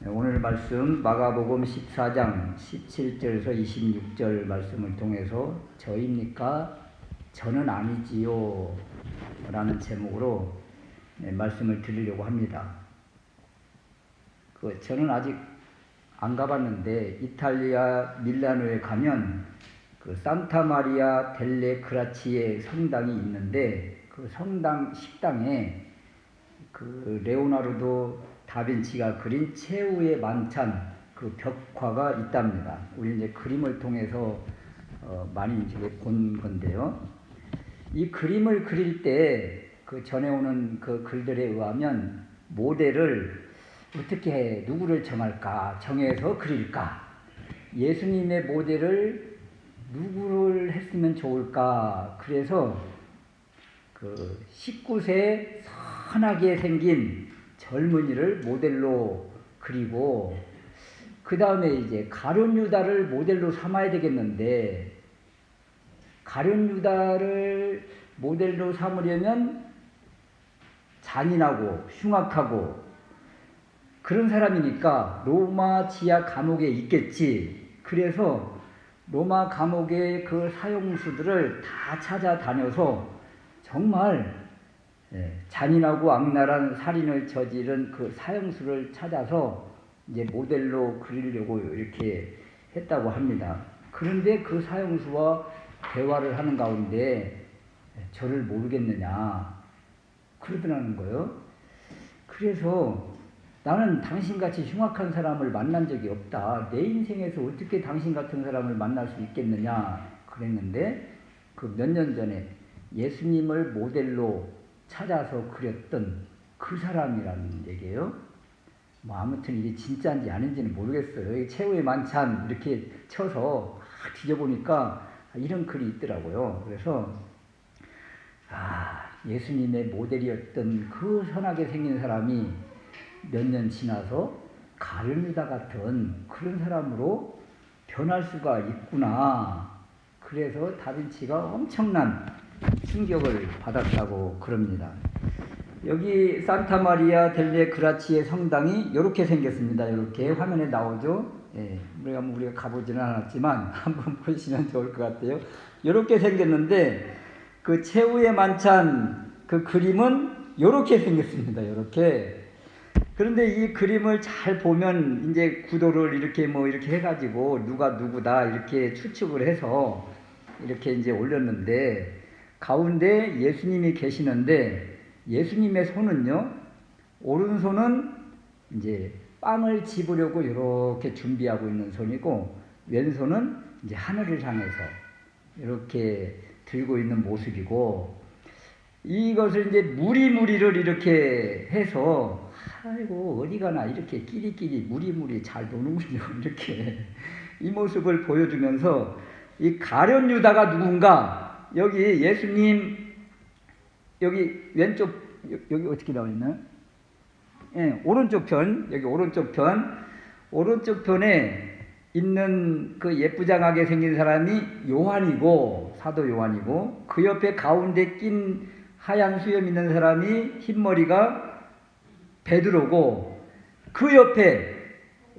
오늘 말씀 마가복음 14장 17절에서 26절 말씀을 통해서 저입니까? 저는 아니지요 라는 제목으로 말씀을 드리려고 합니다. 저는 아직 안 가봤는데 이탈리아 밀라노에 가면 산타마리아 델레 그라치에 성당이 있는데 그 성당 식당에 레오나르도 다빈치가 그린 최후의 만찬 벽화가 있답니다. 우리 이제 그림을 통해서 많이 이제 본 건데요. 이 그림을 그릴 때 전해 오는 글들에 의하면 모델을 어떻게 누구를 정해서 그릴까? 예수님의 모델을 누구를 했으면 좋을까? 그래서 19세 선하게 생긴 젊은이를 모델로 그리고 그 다음에 이제 가룟 유다를 모델로 삼아야 되겠는데 가룟 유다를 모델로 삼으려면 잔인하고 흉악하고 그런 사람이니까 로마 지하 감옥에 있겠지. 그래서 로마 감옥의 사형수들을 다 찾아다녀서 정말 잔인하고 악랄한 살인을 저지른 사형수를 찾아서 이제 모델로 그리려고 이렇게 했다고 합니다. 그런데 사형수와 대화를 하는 가운데 저를 모르겠느냐 그러더라는 거예요. 그래서 나는 당신같이 흉악한 사람을 만난 적이 없다. 내 인생에서 어떻게 당신 같은 사람을 만날 수 있겠느냐 그랬는데 몇 년 전에 예수님을 모델로 찾아서 그렸던 그 사람이라는 얘기예요. 아무튼 이게 진짜인지 아닌지는 모르겠어요. 최후의 만찬 이렇게 쳐서 뒤져보니까 이런 글이 있더라고요. 그래서 예수님의 모델이었던 그 선하게 생긴 사람이 몇 년 지나서 가룟 유다 같은 그런 사람으로 변할 수가 있구나. 그래서 다빈치가 엄청난 충격을 받았다고 그럽니다. 여기 산타마리아 델레 그라치의 성당이 이렇게 생겼습니다. 이렇게 화면에 나오죠. 우리가 가보지는 않았지만 한번 보시면 좋을 것 같아요. 이렇게 생겼는데 최후의 만찬 그림은 이렇게 생겼습니다. 이렇게. 그런데 이 그림을 잘 보면 이제 구도를 이렇게 이렇게 해가지고 누가 누구다 이렇게 추측을 해서 이렇게 이제 올렸는데 가운데 예수님이 계시는데 예수님의 손은요, 오른손은 이제 빵을 집으려고 이렇게 준비하고 있는 손이고 왼손은 이제 하늘을 향해서 이렇게 들고 있는 모습이고 이것을 이제 무리무리를 이렇게 해서 아이고 어디 가나 이렇게 끼리끼리 무리무리 잘 노는군요. 이렇게 이 모습을 보여주면서 이 가룟 유다가 누군가 여기 예수님 여기 왼쪽 여기 어떻게 나와 있나요? 오른쪽 편 여기 오른쪽 편에 있는 예쁘장하게 생긴 사람이 요한이고 사도 요한이고 그 옆에 가운데 낀 하얀 수염 있는 사람이 흰머리가 베드로고 그 옆에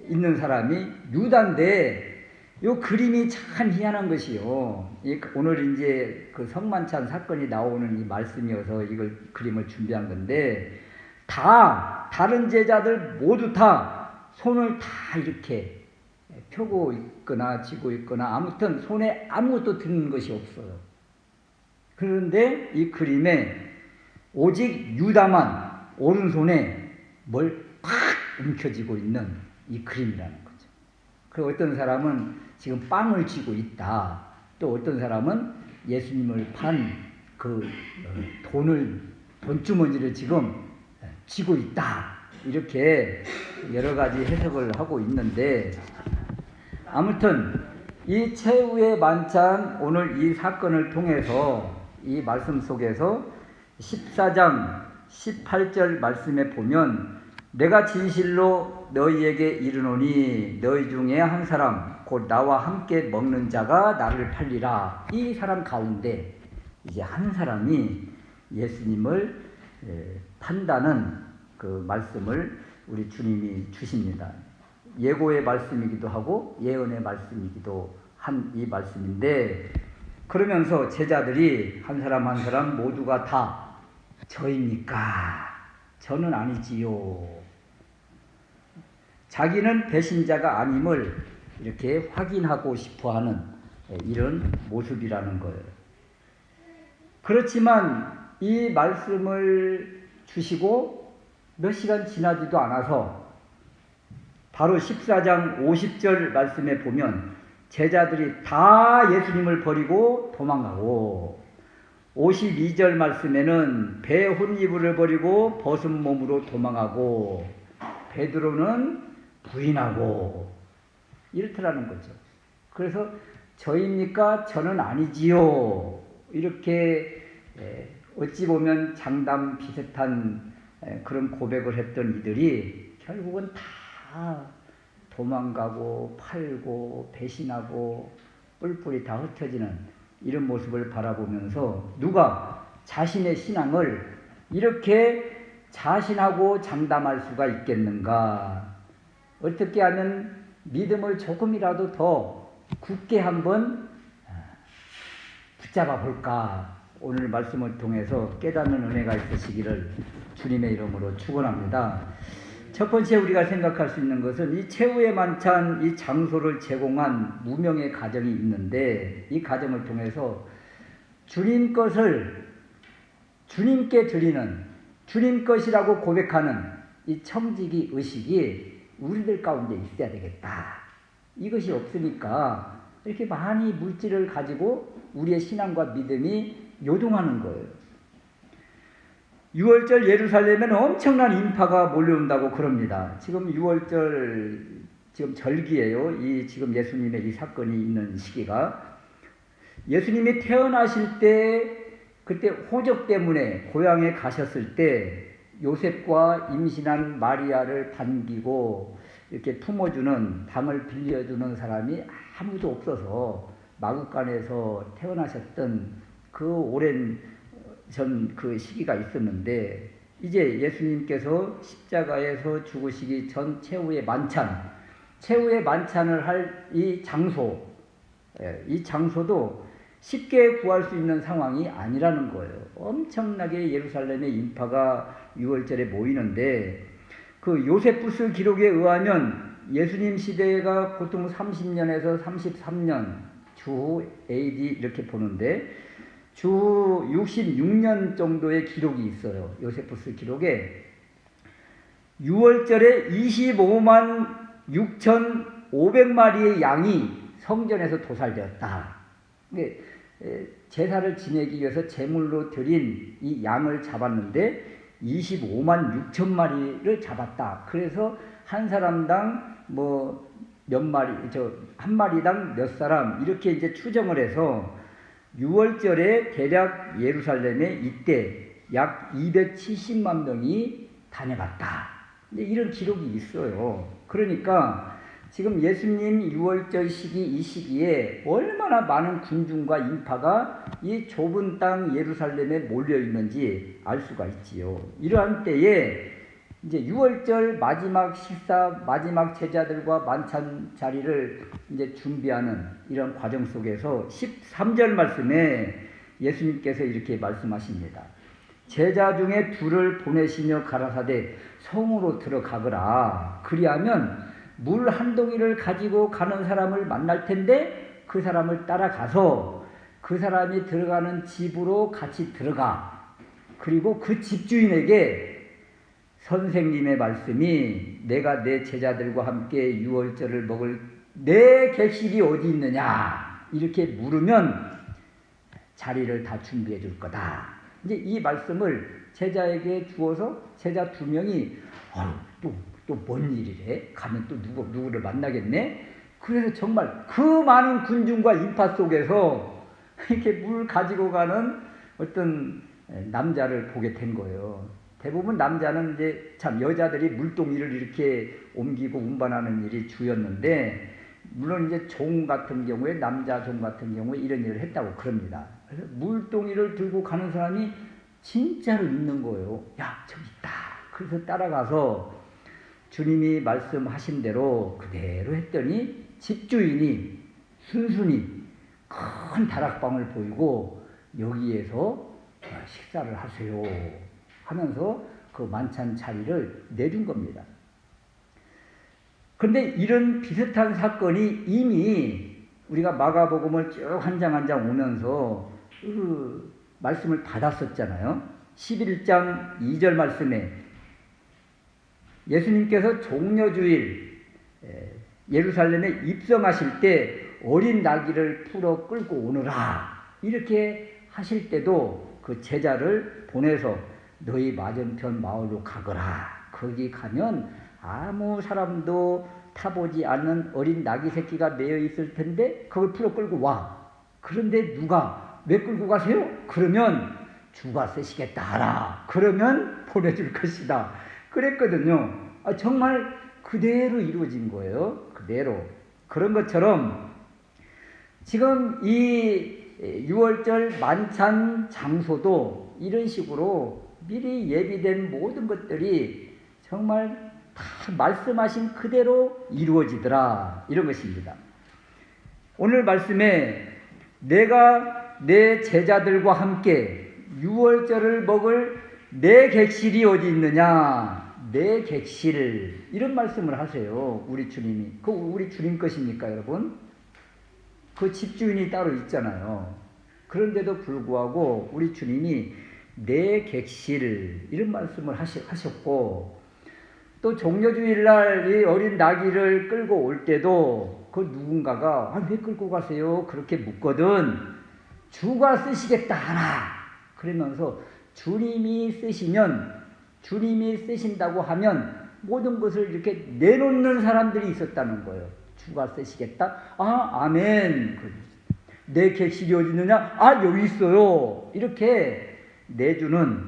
있는 사람이 유다인데 이 그림이 참 희한한 것이요. 오늘 이제 성만찬 사건이 나오는 이 말씀이어서 이걸 그림을 준비한 건데 다 다른 제자들 모두 다 손을 다 이렇게 펴고 있거나 쥐고 있거나 아무튼 손에 아무것도 드는 것이 없어요. 그런데 이 그림에 오직 유다만 오른손에 뭘 팍 움켜쥐고 있는 이 그림이라는 거죠. 그 어떤 사람은 지금 빵을 쥐고 있다. 또 어떤 사람은 예수님을 판 돈주머니를 지금 쥐고 있다. 이렇게 여러 가지 해석을 하고 있는데 아무튼 이 최후의 만찬 오늘 이 사건을 통해서 이 말씀 속에서 14장 18절 말씀에 보면 내가 진실로 너희에게 이르노니 너희 중에 한 사람 곧 나와 함께 먹는 자가 나를 팔리라. 이 사람 가운데 이제 한 사람이 예수님을 판다는 말씀을 우리 주님이 주십니다. 예고의 말씀이기도 하고 예언의 말씀이기도 한 이 말씀인데, 그러면서 제자들이 한 사람 한 사람 모두가 다 저입니까? 저는 아니지요. 자기는 배신자가 아님을 이렇게 확인하고 싶어하는 이런 모습이라는 거예요. 그렇지만 이 말씀을 주시고 몇 시간 지나지도 않아서 바로 14장 50절 말씀에 보면 제자들이 다 예수님을 버리고 도망가고, 52절 말씀에는 배 혼이불을 버리고 벗은 몸으로 도망하고, 베드로는 부인하고, 이렇더라는 거죠. 그래서 저입니까? 저는 아니지요. 이렇게 어찌 보면 장담 비슷한 그런 고백을 했던 이들이 결국은 다 도망가고 팔고 배신하고 뿔뿔이 다 흩어지는 이런 모습을 바라보면서 누가 자신의 신앙을 이렇게 자신하고 장담할 수가 있겠는가? 어떻게 하면 믿음을 조금이라도 더 굳게 한번 붙잡아 볼까? 오늘 말씀을 통해서 깨닫는 은혜가 있으시기를 주님의 이름으로 축원합니다. 첫 번째 우리가 생각할 수 있는 것은 이 최후의 만찬, 이 장소를 제공한 무명의 가정이 있는데, 이 가정을 통해서 주님 것을 주님께 드리는, 주님 것이라고 고백하는 이 청지기 의식이 우리들 가운데 있어야 되겠다. 이것이 없으니까 이렇게 많이 물질을 가지고 우리의 신앙과 믿음이 요동하는 거예요. 6월절 예루살렘에는 엄청난 인파가 몰려온다고 그럽니다. 지금 6월절 지금 절기예요. 이 지금 예수님의 이 사건이 있는 시기가, 예수님이 태어나실 때 그때 호적 때문에 고향에 가셨을 때 요셉과 임신한 마리아를 반기고 이렇게 품어주는, 방을 빌려주는 사람이 아무도 없어서 마구간에서 태어나셨던 그 오랜 전 그 시기가 있었는데, 이제 예수님께서 십자가에서 죽으시기 전 최후의 만찬을 할 이 장소, 이 장소도 쉽게 구할 수 있는 상황이 아니라는 거예요. 엄청나게 예루살렘의 인파가 6월절에 모이는데, 그 요세푸스 기록에 의하면 예수님 시대가 보통 30년에서 33년 주 AD 이렇게 보는데, 주 66년 정도의 기록이 있어요. 요세푸스 기록에 6월절에 25만 6,500마리의 양이 성전에서 도살되었다. 제사를 지내기 위해서 제물로 드린 이 양을 잡았는데 25만 6천 마리를 잡았다. 그래서 한 사람당 뭐 몇 마리, 한 마리당 몇 사람 이렇게 이제 추정을 해서 6월절에 대략 예루살렘에 이때 약 270만 명이 다녀갔다. 이런 기록이 있어요. 그러니까 지금 예수님 6월절 시기, 이 시기에 얼마나 많은 군중과 인파가 이 좁은 땅 예루살렘에 몰려 있는지 알 수가 있지요. 이러한 때에 이제 6월절 마지막 식사, 마지막 제자들과 만찬 자리를 이제 준비하는 이런 과정 속에서 13절 말씀에 예수님께서 이렇게 말씀하십니다. 제자 중에 둘을 보내시며 가라사대 성으로 들어가거라. 그리하면 물 한 동이를 가지고 가는 사람을 만날 텐데 그 사람을 따라가서 그 사람이 들어가는 집으로 같이 들어가. 그리고 그 집주인에게 선생님의 말씀이 내가 내 제자들과 함께 6월절을 먹을 내 객실이 어디 있느냐 이렇게 물으면 자리를 다 준비해 줄 거다. 이제 이 말씀을 제자에게 주어서 제자 2명이 또 뭔 일이래? 가면 또 누구를 만나겠네? 그래서 정말 그 많은 군중과 인파 속에서 이렇게 물 가지고 가는 어떤 남자를 보게 된 거예요. 대부분 남자는 이제 참 여자들이 물동이를 이렇게 옮기고 운반하는 일이 주였는데, 물론 이제 종 같은 경우에, 남자 종 같은 경우에 이런 일을 했다고 그럽니다. 그래서 물동이를 들고 가는 사람이 진짜로 있는 거예요. 야, 저기 있다. 그래서 따라가서 주님이 말씀하신 대로 그대로 했더니 집주인이 순순히 큰 다락방을 보이고 여기에서 식사를 하세요 하면서 그 만찬 자리를 내준 겁니다. 그런데 이런 비슷한 사건이 이미 우리가 마가복음을 쭉 한 장 한 장 오면서 그 말씀을 받았었잖아요. 11장 2절 말씀에 예수님께서 종려주일 예루살렘에 입성하실 때 어린 나귀를 풀어 끌고 오너라 이렇게 하실 때도 그 제자를 보내서 너희 맞은편 마을로 가거라. 거기 가면 아무 사람도 타보지 않는 어린 나귀 새끼가 매여 있을 텐데 그걸 풀어 끌고 와. 그런데 누가 왜 끌고 가세요? 그러면 주가 쓰시겠다 하라. 그러면 보내줄 것이다. 그랬거든요. 정말 그대로 이루어진 거예요. 그대로. 그런 것처럼 지금 이 6월절 만찬 장소도 이런 식으로 미리 예비된 모든 것들이 정말 다 말씀하신 그대로 이루어지더라. 이런 것입니다. 오늘 말씀에 내가 내 제자들과 함께 6월절을 먹을 내 객실이 어디 있느냐. 내 객실 이런 말씀을 하세요. 우리 주님이. 그 우리 주님 것입니까 여러분? 그 집주인이 따로 있잖아요. 그런데도 불구하고 우리 주님이 내 객실 이런 말씀을 하셨고 또 종려주일날 이 어린 나귀를 끌고 올 때도 그 누군가가 왜 끌고 가세요? 그렇게 묻거든. 주가 쓰시겠다 하라. 그러면서 주님이 쓰시면 주님이 쓰신다고 하면 모든 것을 이렇게 내놓는 사람들이 있었다는 거예요. 주가 쓰시겠다? 아멘. 내 객실이 어디 있느냐? 여기 있어요. 이렇게 내주는,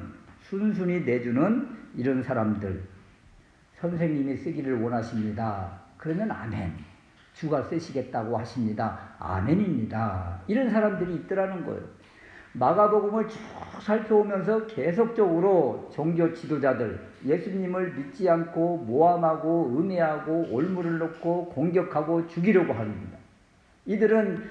순순히 내주는 이런 사람들. 선생님이 쓰기를 원하십니다. 그러면 아멘. 주가 쓰시겠다고 하십니다. 아멘입니다. 이런 사람들이 있더라는 거예요. 마가복음을 쭉 살펴오면서 계속적으로 종교 지도자들, 예수님을 믿지 않고 모함하고 음해하고 올무를 놓고 공격하고 죽이려고 합니다. 이들은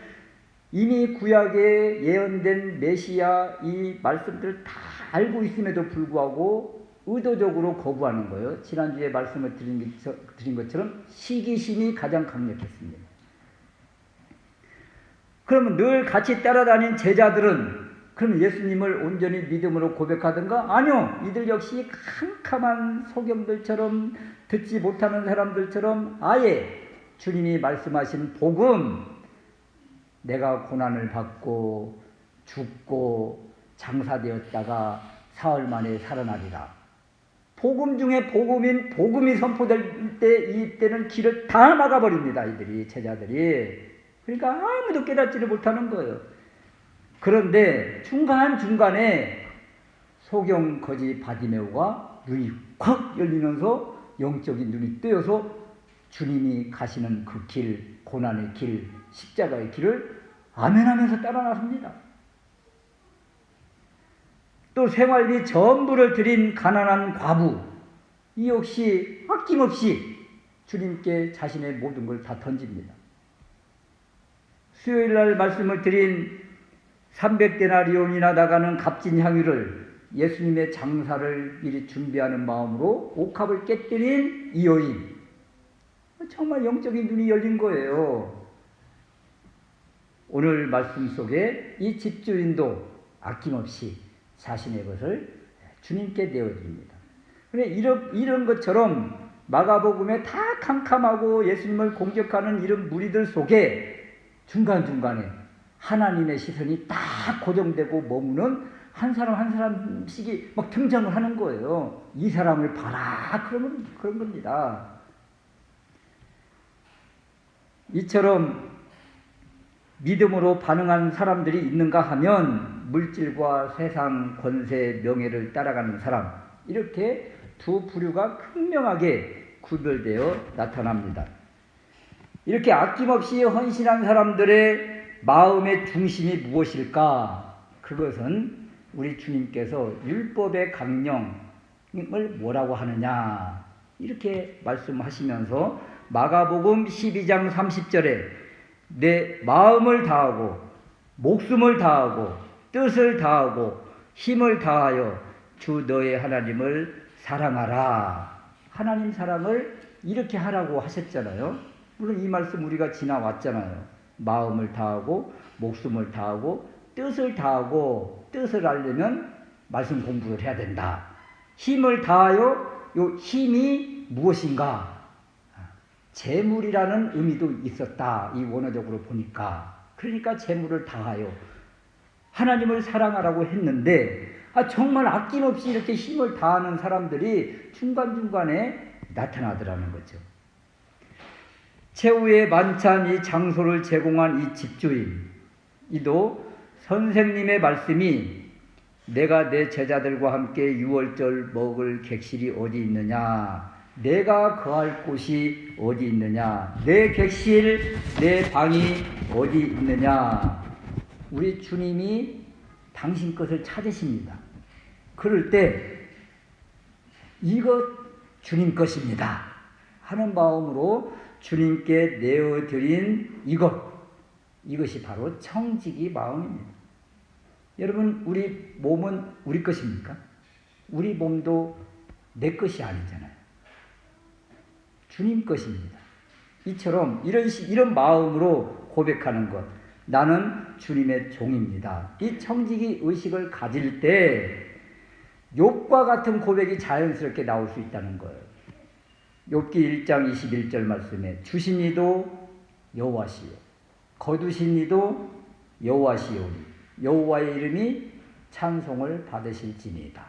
이미 구약에 예언된 메시아 이 말씀들을 다 알고 있음에도 불구하고 의도적으로 거부하는 거예요. 지난주에 말씀을 드린 것처럼 시기심이 가장 강력했습니다. 그러면 늘 같이 따라다닌 제자들은 그럼 예수님을 온전히 믿음으로 고백하던가? 아니요. 이들 역시 캄캄한 소경들처럼 듣지 못하는 사람들처럼 아예 주님이 말씀하신 복음, 내가 고난을 받고 죽고 장사되었다가 사흘 만에 살아나리라. 복음 중에 복음인 복음이 선포될 때 이때는 길을 다 막아버립니다. 이들이 제자들이. 그러니까 아무도 깨닫지를 못하는 거예요. 그런데 중간중간에 소경 거지 바디메오가 눈이 확 열리면서 영적인 눈이 뜨여서 주님이 가시는 그 길, 고난의 길, 십자가의 길을 아멘하면서 따라 나섭니다. 또 생활비 전부를 드린 가난한 과부, 이 역시 아낌없이 주님께 자신의 모든 걸 다 던집니다. 수요일날 말씀을 드린 300데나리온이나 나가는 값진 향유를 예수님의 장사를 미리 준비하는 마음으로 옥합을 깨뜨린 이 여인, 정말 영적인 눈이 열린 거예요. 오늘 말씀 속에 이 집주인도 아낌없이 자신의 것을 주님께 내어드립니다. 그런데 이런 것처럼 마가복음에 다 캄캄하고 예수님을 공격하는 이런 무리들 속에 중간중간에 하나님의 시선이 딱 고정되고 머무는 한 사람 한 사람씩이 막 등장을 하는 거예요. 이 사람을 봐라. 그러면 그런 겁니다. 이처럼 믿음으로 반응한 사람들이 있는가 하면 물질과 세상 권세 명예를 따라가는 사람, 이렇게 두 부류가 극명하게 구별되어 나타납니다. 이렇게 아낌없이 헌신한 사람들의 마음의 중심이 무엇일까? 그것은 우리 주님께서 율법의 강령을 뭐라고 하느냐? 이렇게 말씀하시면서 마가복음 12장 30절에 내 마음을 다하고 목숨을 다하고 뜻을 다하고 힘을 다하여 주 너의 하나님을 사랑하라. 하나님 사랑을 이렇게 하라고 하셨잖아요. 물론 이 말씀 우리가 지나왔잖아요. 마음을 다하고 목숨을 다하고 뜻을 다하고, 뜻을 알려면 말씀 공부를 해야 된다. 힘을 다하여, 요 힘이 무엇인가? 재물이라는 의미도 있었다. 이 원어적으로 보니까. 그러니까 재물을 다하여 하나님을 사랑하라고 했는데, 정말 아낌없이 이렇게 힘을 다하는 사람들이 중간중간에 나타나더라는 거죠. 최후의 만찬 이 장소를 제공한 이 집주인, 이도 선생님의 말씀이 내가 내 제자들과 함께 유월절 먹을 객실이 어디 있느냐, 내가 거할 곳이 어디 있느냐, 내 객실, 내 방이 어디 있느냐. 우리 주님이 당신 것을 찾으십니다. 그럴 때 이것 주님 것입니다 하는 마음으로 주님께 내어드린 이것이 바로 청지기 마음입니다. 여러분, 우리 몸은 우리 것입니까? 우리 몸도 내 것이 아니잖아요. 주님 것입니다. 이처럼 이런 마음으로 고백하는 것, 나는 주님의 종입니다. 이 청지기 의식을 가질 때 욥과 같은 고백이 자연스럽게 나올 수 있다는 거예요. 욥기 1장 21절 말씀에 주신 이도 여호와시요 거두신 이도 여호와시오니 여호와의 이름이 찬송을 받으실지니이다.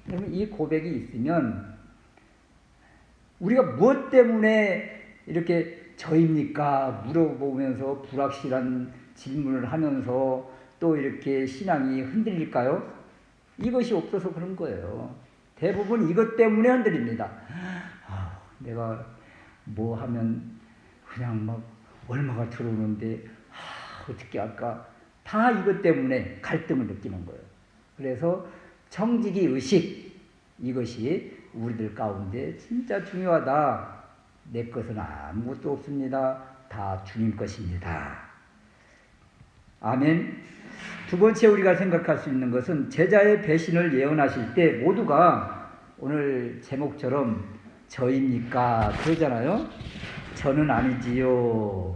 여러분, 이 고백이 있으면 우리가 무엇 때문에 이렇게 저입니까? 물어보면서 불확실한 질문을 하면서 또 이렇게 신앙이 흔들릴까요? 이것이 없어서 그런 거예요. 대부분 이것 때문에 흔들립니다. 내가 뭐 하면 그냥 막 얼마가 들어오는데 어떻게 할까? 다 이것 때문에 갈등을 느끼는 거예요. 그래서 청지기 의식, 이것이 우리들 가운데 진짜 중요하다. 내 것은 아무것도 없습니다. 다 주님 것입니다. 아멘. 두 번째 우리가 생각할 수 있는 것은 제자의 배신을 예언하실 때 모두가 오늘 제목처럼 저입니까? 그러잖아요. 저는 아니지요.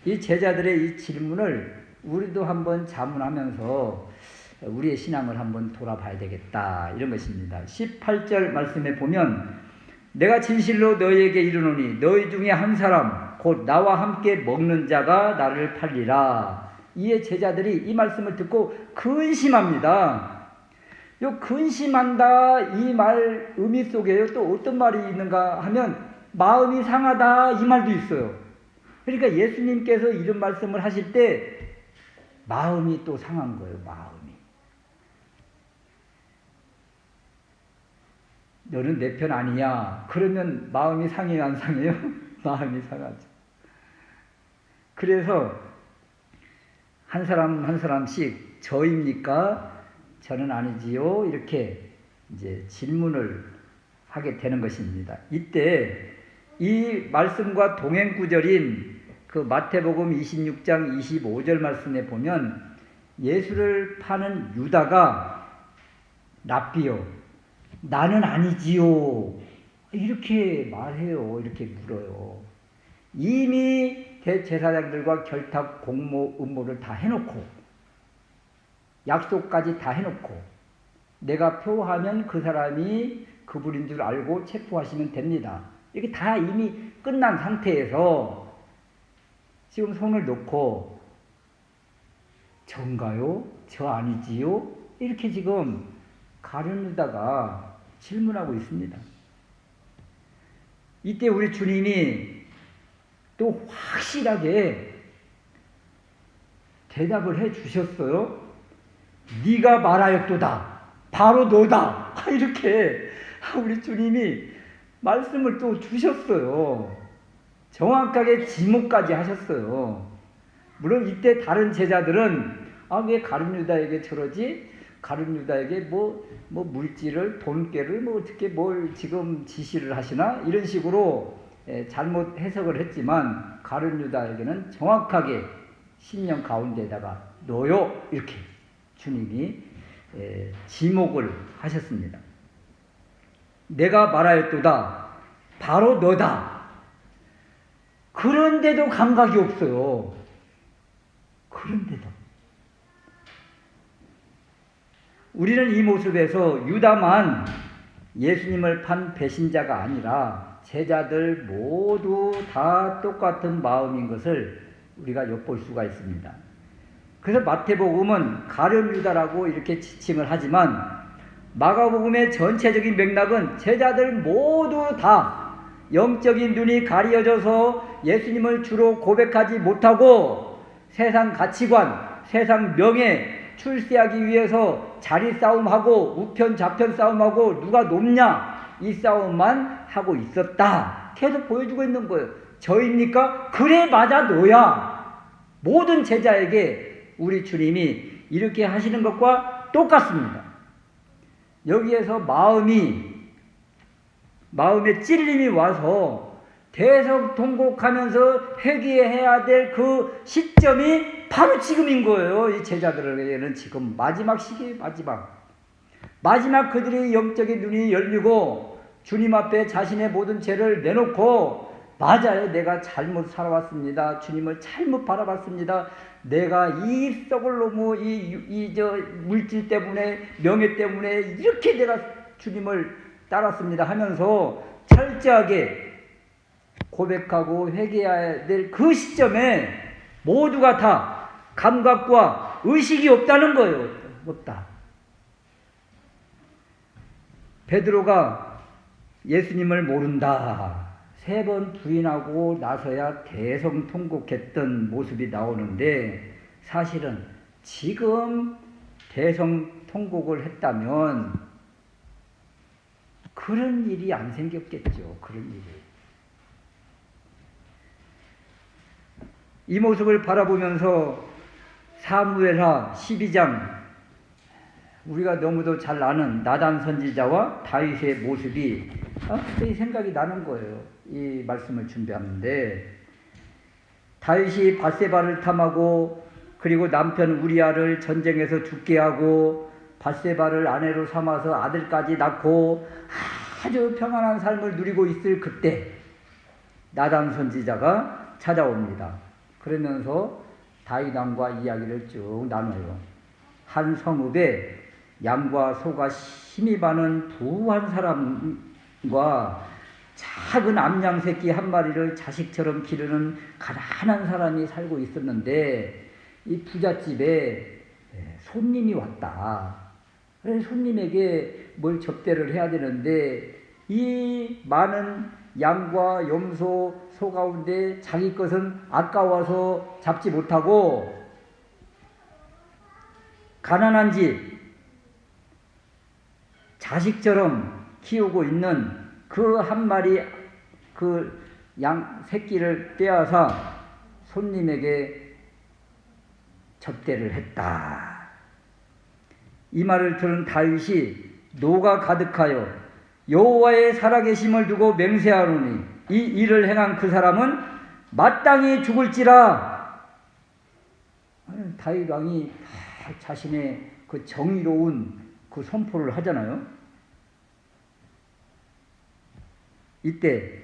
이 제자들의 이 질문을 우리도 한번 자문하면서 우리의 신앙을 한번 돌아봐야 되겠다, 이런 것입니다. 18절 말씀에 보면 내가 진실로 너희에게 이르노니 너희 중에 한 사람 곧 나와 함께 먹는 자가 나를 팔리라. 이에 제자들이 이 말씀을 듣고 근심합니다. 요 근심한다 이 말 의미 속에 또 어떤 말이 있는가 하면 마음이 상하다 이 말도 있어요. 그러니까 예수님께서 이런 말씀을 하실 때 마음이 또 상한 거예요. 마음이. 너는 내 편 아니냐? 그러면 마음이 상해요, 안 상해요? 마음이 상하죠. 그래서 한 사람 한 사람씩 저입니까? 저는 아니지요. 이렇게 이제 질문을 하게 되는 것입니다. 이때 이 말씀과 동행 구절인 그 마태복음 26장 25절 말씀에 보면 예수를 파는 유다가 랍비요, 나는 아니지요. 이렇게 말해요. 이렇게 물어요. 이미 대제사장들과 결탁 공모 음모를 다 해놓고 약속까지 다 해놓고 내가 표하면 그 사람이 그분인 줄 알고 체포하시면 됩니다. 이렇게 다 이미 끝난 상태에서 지금 손을 놓고 전가요? 저 아니지요? 이렇게 지금 가룟유다가 질문하고 있습니다. 이때 우리 주님이 또 확실하게 대답을 해 주셨어요. 네가 말하였도다. 바로 너다. 이렇게 우리 주님이 말씀을 또 주셨어요. 정확하게 지목까지 하셨어요. 물론 이때 다른 제자들은 왜 가룟유다에게 저러지? 가룟 유다에게 뭐 물질을 돈깨를 뭐 어떻게 뭘 지금 지시를 하시나 이런 식으로 잘못 해석을 했지만 가룟 유다에게는 정확하게 신령 가운데다가 너요 이렇게 주님이 지목을 하셨습니다. 내가 말하였도다 바로 너다. 그런데도 감각이 없어요. 그런데도 우리는 이 모습에서 유다만 예수님을 판 배신자가 아니라 제자들 모두 다 똑같은 마음인 것을 우리가 엿볼 수가 있습니다. 그래서 마태복음은 가룟 유다라고 이렇게 지칭을 하지만 마가복음의 전체적인 맥락은 제자들 모두 다 영적인 눈이 가려져서 예수님을 주로 고백하지 못하고 세상 가치관, 세상 명예, 출세하기 위해서 자리 싸움하고 우편 좌편 싸움하고 누가 높냐 이 싸움만 하고 있었다. 계속 보여주고 있는 거예요. 저입니까? 그래 맞아 너야. 모든 제자에게 우리 주님이 이렇게 하시는 것과 똑같습니다. 여기에서 마음에 찔림이 와서 대성통곡하면서 회개해야 될 그 시점이 바로 지금인 거예요. 이 제자들에게는 지금 마지막 시기에 마지막 그들의 영적인 눈이 열리고 주님 앞에 자신의 모든 죄를 내놓고 맞아요. 내가 잘못 살아왔습니다. 주님을 잘못 바라봤습니다. 내가 이 썩을 놈의 이 물질 때문에 명예 때문에 이렇게 내가 주님을 따랐습니다 하면서 철저하게 고백하고 회개해야 될 그 시점에 모두가 다 감각과 의식이 없다는 거예요. 없다. 베드로가 예수님을 모른다. 3번 부인하고 나서야 대성통곡했던 모습이 나오는데 사실은 지금 대성통곡을 했다면 그런 일이 안 생겼겠죠. 그런 일이. 이 모습을 바라보면서 사무엘하 12장 우리가 너무도 잘 아는 나단 선지자와 다윗의 모습이 갑자기 생각이 나는 거예요. 이 말씀을 준비하는데 다윗이 밧세바를 탐하고 그리고 남편 우리아를 전쟁에서 죽게 하고 밧세바를 아내로 삼아서 아들까지 낳고 아주 평안한 삶을 누리고 있을 그때 나단 선지자가 찾아옵니다. 그러면서 다윗 왕과 이야기를 쭉 나눠요. 한 성읍에 양과 소가 힘이 많은 부한 사람과 작은 암양 새끼 한 마리를 자식처럼 기르는 가난한 사람이 살고 있었는데 이 부잣집에 손님이 왔다. 그래서 손님에게 뭘 접대를 해야 되는데 이 많은 양과 염소, 소 가운데 자기 것은 아까워서 잡지 못하고 가난한 집 자식처럼 키우고 있는 그 한 마리 그 양 새끼를 빼앗아 손님에게 접대를 했다. 이 말을 들은 다윗이 노가 가득하여 여호와의 살아계심을 두고 맹세하노니 이 일을 행한 그 사람은 마땅히 죽을지라. 다윗 왕이 자신의 그 정의로운 그 선포를 하잖아요. 이때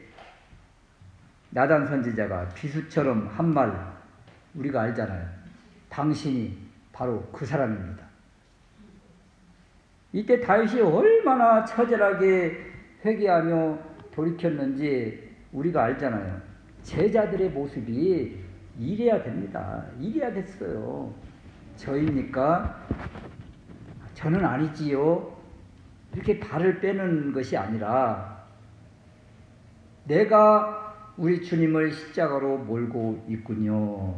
나단 선지자가 비수처럼 한 말 우리가 알잖아요. 당신이 바로 그 사람입니다. 이때 다윗이 얼마나 처절하게 회개하며 돌이켰는지 우리가 알잖아요. 제자들의 모습이 이래야 됩니다. 이래야 됐어요. 저입니까? 저는 아니지요. 이렇게 발을 빼는 것이 아니라 내가 우리 주님을 십자가로 몰고 있군요.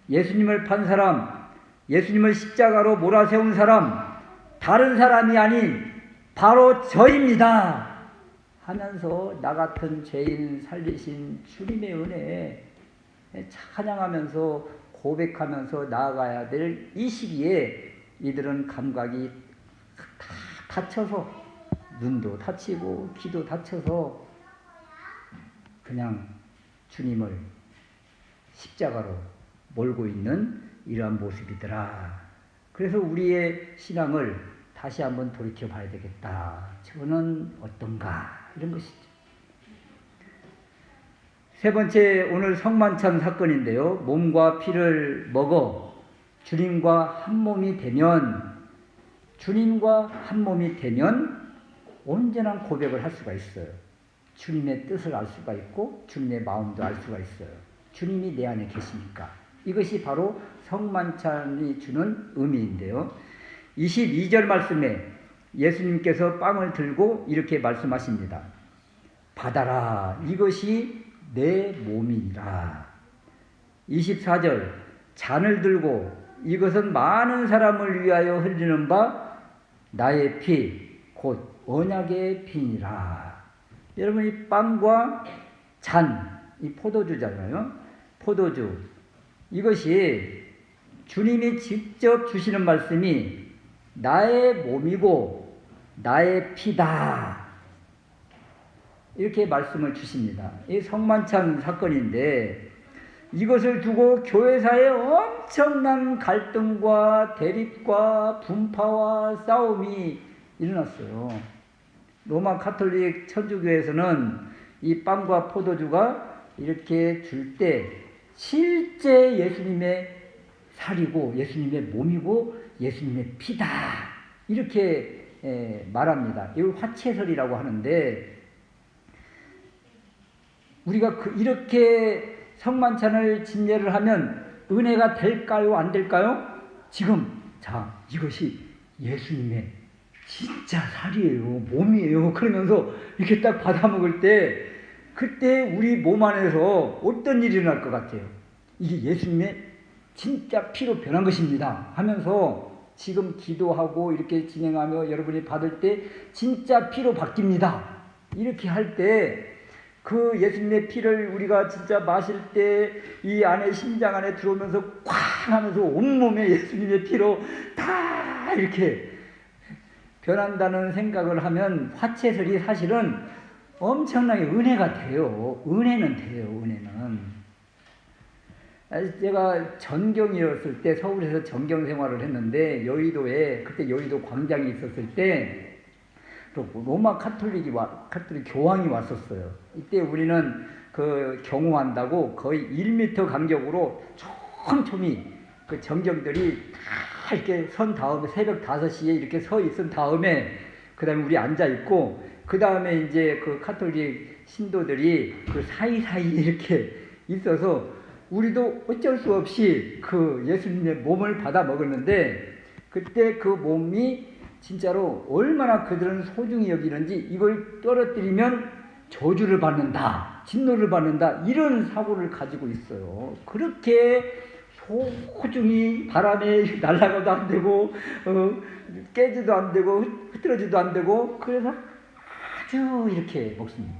예수님을 판 사람, 예수님을 십자가로 몰아세운 사람, 다른 사람이 아닌 바로 저입니다 하면서 나 같은 죄인 살리신 주님의 은혜에 찬양하면서 고백하면서 나아가야 될 이 시기에 이들은 감각이 다 다쳐서 눈도 다치고 귀도 다쳐서 그냥 주님을 십자가로 몰고 있는 이러한 모습이더라. 그래서 우리의 신앙을 다시 한번 돌이켜 봐야 되겠다. 저는 어떤가? 이런 것이죠. 세 번째, 오늘 성만찬 사건인데요. 몸과 피를 먹어 주님과 한 몸이 되면, 주님과 한 몸이 되면 온전한 고백을 할 수가 있어요. 주님의 뜻을 알 수가 있고 주님의 마음도 알 수가 있어요. 주님이 내 안에 계시니까. 이것이 바로 성만찬이 주는 의미인데요. 22절 말씀에 예수님께서 빵을 들고 이렇게 말씀하십니다. 받아라, 이것이 내 몸이니라. 24절, 잔을 들고 이것은 많은 사람을 위하여 흘리는 바 나의 피, 곧 언약의 피니라. 여러분, 이 빵과 잔, 이 포도주잖아요. 포도주. 이것이 주님이 직접 주시는 말씀이 나의 몸이고 나의 피다. 이렇게 말씀을 주십니다. 이 성만찬 사건인데 이것을 두고 교회사에 엄청난 갈등과 대립과 분파와 싸움이 일어났어요. 로마 가톨릭 천주교에서는 이 빵과 포도주가 이렇게 줄 때 실제 예수님의 살이고 예수님의 몸이고 예수님의 피다, 이렇게 말합니다. 이걸 화채설이라고 하는데, 우리가 이렇게 성만찬을 진례를 하면 은혜가 될까요? 안 될까요? 지금 자, 이것이 예수님의 진짜 살이에요, 몸이에요. 그러면서 이렇게 딱 받아 먹을 때 그때 우리 몸 안에서 어떤 일이 일어날 것 같아요? 이게 예수님의 진짜 피로 변한 것입니다 하면서 지금 기도하고 이렇게 진행하며 여러분이 받을 때 진짜 피로 바뀝니다. 이렇게 할 때 그 예수님의 피를 우리가 진짜 마실 때 이 안에 심장 안에 들어오면서 쾅 하면서 온몸에 예수님의 피로 다 이렇게 변한다는 생각을 하면 화채설이 사실은 엄청나게 은혜가 돼요. 은혜는 돼요. 은혜는. 제가 전경이었을 때 서울에서 전경 생활을 했는데 여의도에, 그때 여의도 광장이 있었을 때 또 로마 가톨릭 교황이 왔었어요. 이때 우리는 그 경호한다고 거의 1m 간격으로 촘촘히 그 정경들이 다 이렇게 선 다음에 새벽 5시에 이렇게 서 있은 다음에 그 다음에 우리 앉아 있고 그 다음에 이제 그 가톨릭 신도들이 그 사이사이에 이렇게 있어서 우리도 어쩔 수 없이 그 예수님의 몸을 받아 먹었는데 그때 그 몸이 진짜로 얼마나 그들은 소중히 여기는지 이걸 떨어뜨리면 저주를 받는다, 진노를 받는다, 이런 사고를 가지고 있어요. 그렇게 소중히 바람에 날아가도 안 되고 깨지도 안 되고 흐트러지도 안 되고 그래서 아주 이렇게 먹습니다.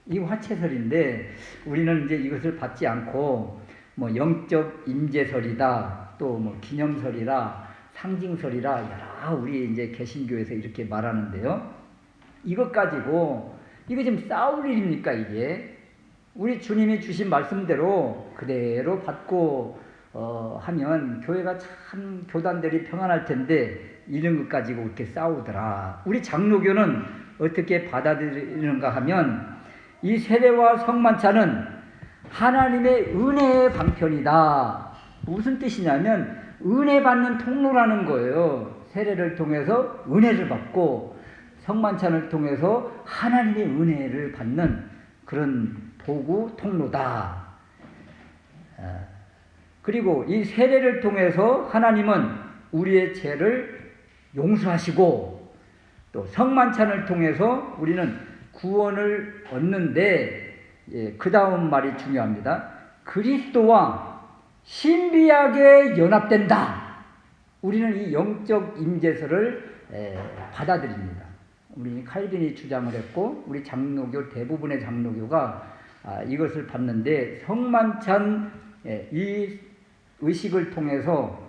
이 화채설인데 우리는 이제 이것을 받지 않고 뭐 영적 임재설이다, 또 뭐 기념설이라 상징설이라 여러 우리 이제 개신교에서 이렇게 말하는데요. 이것 가지고 이거 지금 싸울 일입니까? 이게 우리 주님이 주신 말씀대로 그대로 받고 하면 교회가 참 교단들이 평안할 텐데 이런 것 가지고 이렇게 싸우더라. 우리 장로교는 어떻게 받아들이는가 하면 이 세례와 성만찬은 하나님의 은혜의 방편이다. 무슨 뜻이냐면 은혜 받는 통로라는 거예요. 세례를 통해서 은혜를 받고 성만찬을 통해서 하나님의 은혜를 받는 그런 도구 통로다. 그리고 이 세례를 통해서 하나님은 우리의 죄를 용서하시고 또 성만찬을 통해서 우리는 구원을 얻는데 그 다음 말이 중요합니다. 그리스도와 신비하게 연합된다. 우리는 이 영적 임재설을 받아들입니다. 우리 칼빈이 주장을 했고 우리 장로교 대부분의 장로교가 이것을 받는데 성만찬 이 의식을 통해서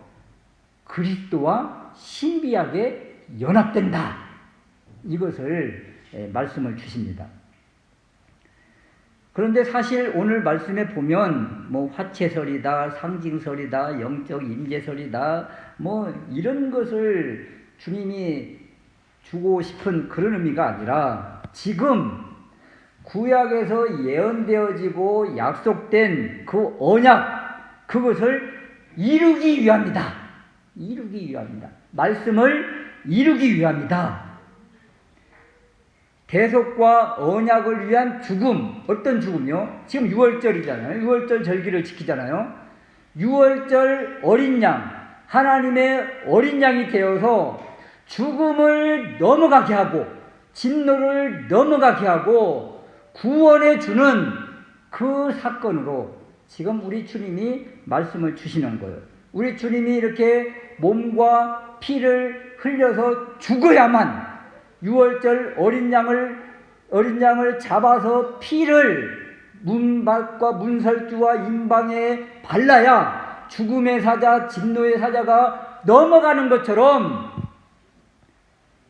그리스도와 신비하게 연합된다. 이것을 말씀을 주십니다. 그런데 사실 오늘 말씀에 보면 뭐 화채설이다, 상징설이다, 영적 임재설이다, 뭐 이런 것을 주님이 주고 싶은 그런 의미가 아니라 지금 구약에서 예언되어지고 약속된 그 언약, 그것을 이루기 위함이다. 이루기 위함이다. 말씀을 이루기 위함이다. 대속과 언약을 위한 죽음, 어떤 죽음이요? 지금 6월절이잖아요. 6월절 절기를 지키잖아요. 6월절 어린 양, 하나님의 어린 양이 되어서 죽음을 넘어가게 하고 진노를 넘어가게 하고 구원해 주는 그 사건으로 지금 우리 주님이 말씀을 주시는 거예요. 우리 주님이 이렇게 몸과 피를 흘려서 죽어야만 6월절 어린 양을 잡아서 피를 문밖과 문설주와 임방에 발라야 죽음의 사자, 진노의 사자가 넘어가는 것처럼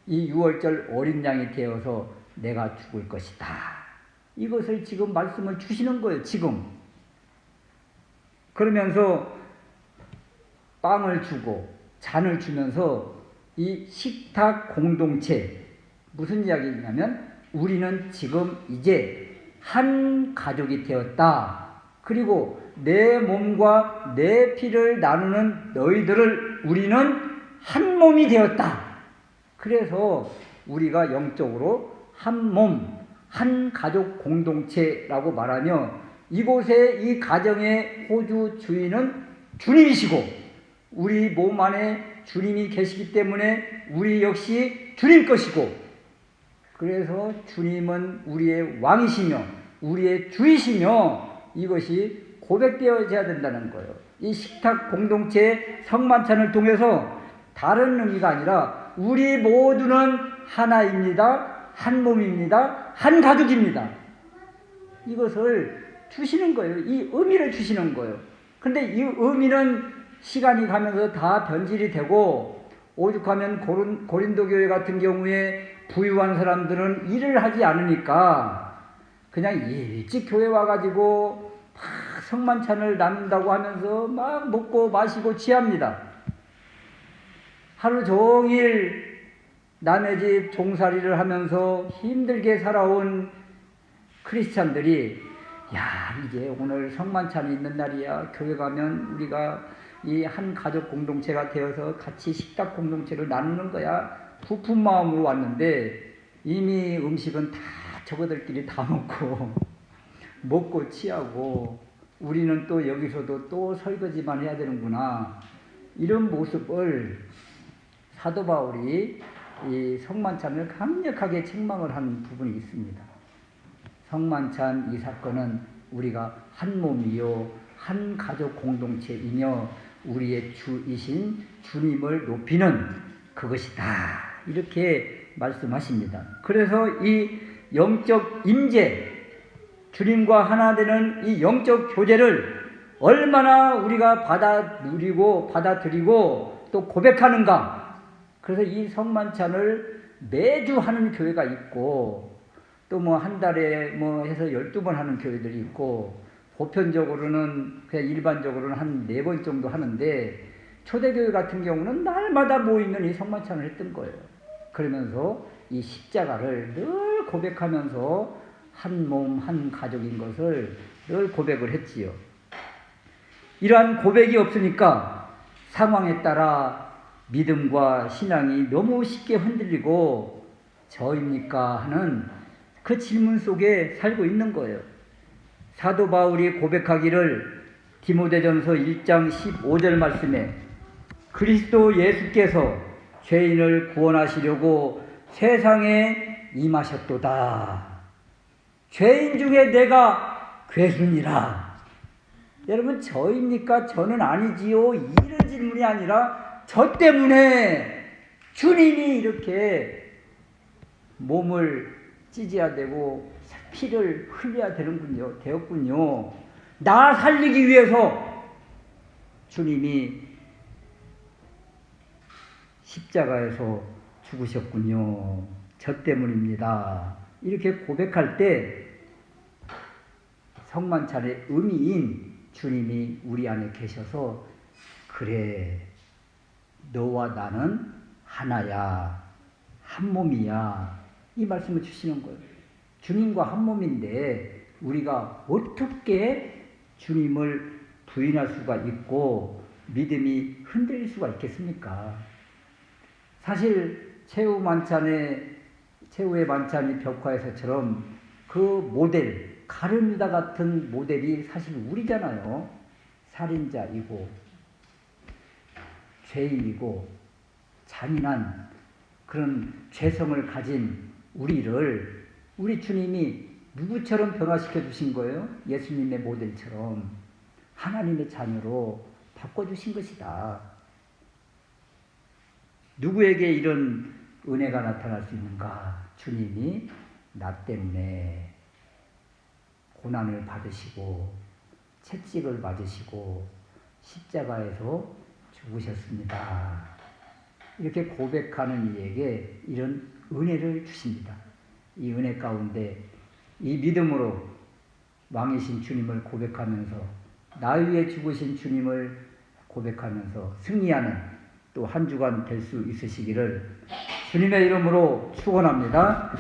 이 6월절 어린 양이 되어서 내가 죽을 것이다. 이것을 지금 말씀을 주시는 거예요. 지금. 그러면서 빵을 주고 잔을 주면서 이 식탁 공동체, 무슨 이야기냐면 우리는 지금 이제 한 가족이 되었다. 그리고 내 몸과 내 피를 나누는 너희들을 우리는 한 몸이 되었다. 그래서 우리가 영적으로 한 몸, 한 가족 공동체라고 말하며 이곳에 이 가정의 호주 주인은 주님이시고 우리 몸 안에 주님이 계시기 때문에 우리 역시 주님 것이고, 그래서 주님은 우리의 왕이시며 우리의 주이시며 이것이 고백되어져야 된다는 거예요. 이 식탁 공동체 성만찬을 통해서 다른 의미가 아니라 우리 모두는 하나입니다. 한 몸입니다. 한 가족입니다. 이것을 주시는 거예요. 이 의미를 주시는 거예요. 그런데 이 의미는 시간이 가면서 다 변질이 되고, 오죽하면 고린도 교회 같은 경우에 부유한 사람들은 일을 하지 않으니까 그냥 일찍 교회 와가지고 막 성만찬을 나눈다고 하면서 막 먹고 마시고 취합니다. 하루 종일 남의 집 종살이를 하면서 힘들게 살아온 크리스찬들이 야, 이제 오늘 성만찬이 있는 날이야. 교회 가면 우리가 이 한 가족 공동체가 되어서 같이 식탁 공동체를 나누는 거야. 부푼 마음으로 왔는데 이미 음식은 다 저거들끼리 다 먹고 취하고 우리는 또 여기서도 또 설거지만 해야 되는구나. 이런 모습을 사도 바울이 이 성만찬을 강력하게 책망을 하는 부분이 있습니다. 성만찬 이 사건은 우리가 한 몸이요 한 가족 공동체이며 우리의 주이신 주님을 높이는 그것이다. 이렇게 말씀하십니다. 그래서 이 영적 임재, 주님과 하나 되는 이 영적 교제를 얼마나 우리가 받아들이고 또 고백하는가. 그래서 이 성만찬을 매주 하는 교회가 있고 또 뭐 한 달에 뭐 해서 12번 하는 교회들이 있고 보편적으로는 그냥 일반적으로는 한 4번 정도 하는데 초대교회 같은 경우는 날마다 모이면 이 성만찬을 했던 거예요. 그러면서 이 십자가를 늘 고백하면서 한 몸, 한 가족인 것을 늘 고백을 했지요. 이러한 고백이 없으니까 상황에 따라 믿음과 신앙이 너무 쉽게 흔들리고 저입니까? 하는 그 질문 속에 살고 있는 거예요. 사도 바울이 고백하기를 디모데전서 1장 15절 말씀에 그리스도 예수께서 죄인을 구원하시려고 세상에 임하셨도다. 죄인 중에 내가 괴순이라. 여러분, 저입니까? 저는 아니지요. 이런 질문이 아니라 저 때문에 주님이 이렇게 몸을 찢어야 되고 피를 흘려야 되었군요. 나 살리기 위해서 주님이 십자가에서 죽으셨군요. 저 때문입니다. 이렇게 고백할 때 성만찬의 의미인 주님이 우리 안에 계셔서 그래 너와 나는 하나야 한 몸이야 이 말씀을 주시는 거예요. 주님과 한 몸인데 우리가 어떻게 주님을 부인할 수가 있고 믿음이 흔들릴 수가 있겠습니까? 사실 최후의 만찬이 벽화에서처럼 그 모델, 가룟유다 같은 모델이 사실 우리잖아요. 살인자이고 죄인이고 잔인한 그런 죄성을 가진 우리 주님이 누구처럼 변화시켜 주신 거예요? 예수님의 모델처럼 하나님의 자녀로 바꿔주신 것이다. 누구에게 이런 은혜가 나타날 수 있는가? 주님이 나 때문에 고난을 받으시고 채찍을 맞으시고 십자가에서 죽으셨습니다. 이렇게 고백하는 이에게 이런 은혜를 주십니다. 이 은혜 가운데 이 믿음으로 왕이신 주님을 고백하면서 나 위에 죽으신 주님을 고백하면서 승리하는 또 한 주간 될 수 있으시기를 주님의 이름으로 축원합니다.